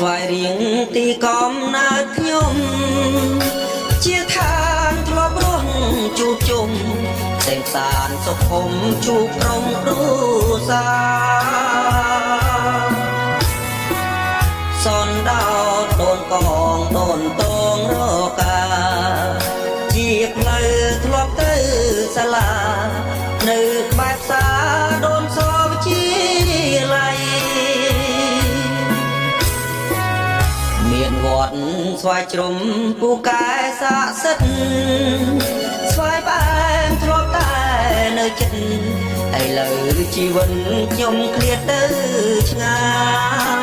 ស្វាយរៀងទីកំណើតខ្ញុំជាឋានធ្លាប់រស់ជួបជុំតែងសានសុខុមជួបក្រុមគ្រួសារសនដោតដូនកងដូនតងរកាជាផ្លូវធ្លាប់ទៅសាលានៅក្បែរផ្សារដូនសវិជាល័យមានវត្តស្វាយជ្រុំពូកែស័ក្តិសិទ្ធស្វាយផ្អែមធ្លាប់តែនៅចិត្តឥឡូវជីវិតខ្ញុំឃ្លាតទៅឆ្ងា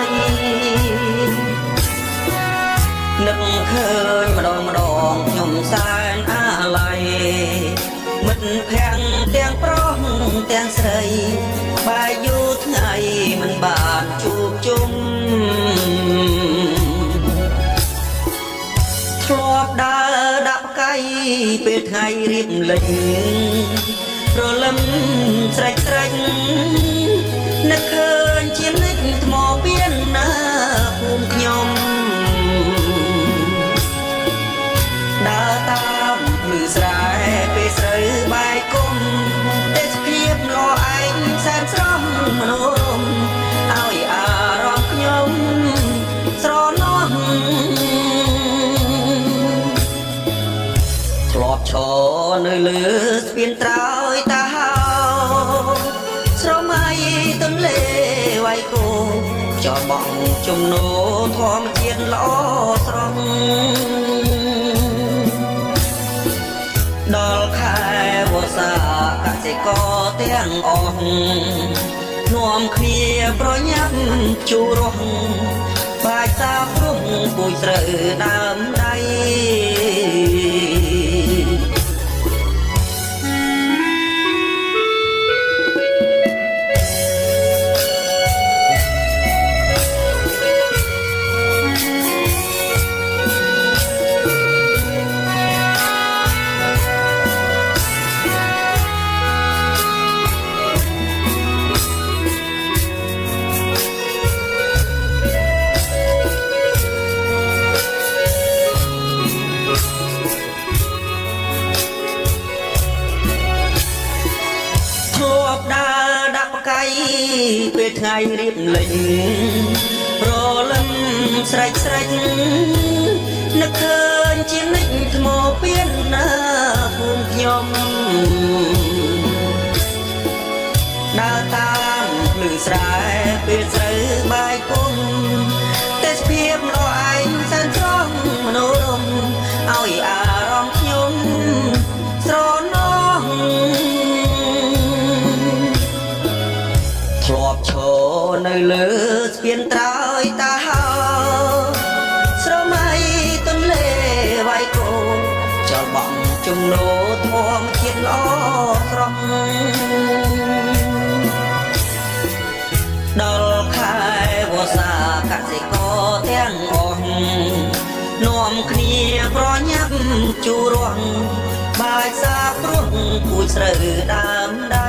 យនឹកឃើញម្ដងខ្ញុំសែនអាឡ័យមិត្តភក្តិទាំងប្រុសទាំងស្រីបែកយូរថ្ងៃមិនបានជួបជុំធ្លាប់ដើរដាក់ផ្កាយពេលថ្ងៃរៀបលេងរលឹមស្រេចនឹកឃើញជានិច្ចថ្មពៀនណាភូមិខ្ញុំដើរតាមភ្លឺស្រែពេលស្រូវបែកគុំទេសភាពល្អឯងសែនស្រស់មនោរម្យឲ្យអារម្មណ៍ខ្ញុំស្រណោះធ្លាប់ឈរនៅលើស្ពានត្រើយតាហោស្រមៃទន្លេវាយគោចោលបងជំនោធម្មជាតិល្អស្រស់ដល់ខែវស្សាកសិករទាំងអស់នាំគ្នាប្រញាប់ជួររស់បាច់សាព្រំពូជស្រូវដើមដៃពេលថ្ងៃរៀបលេងរលឹមស្រេចនឹកឃើញជានិច្ចថ្មពៀនណាភូមិខ្ញុំដើរតាមភ្លឺស្រែពេលស្រូវបែកគុំទេសភាពល្អឯងសែនស្រស់មនោរម្យឲ្យអារម្មណ៍ខ្ញុំស្រណោះធ្លាប់ឈរនៅលើស្ពានត្រើយតាហោស្រមៃទន្លេវាយគោចោលបងជំនោធម្មជាតិល្អស្រស់ដល់ខែវស្សាកសិករទាំងអស់នាំគ្នាប្រញាប់ជួររស់បាយសាព្រោះពូជស្រូវដើមដៃ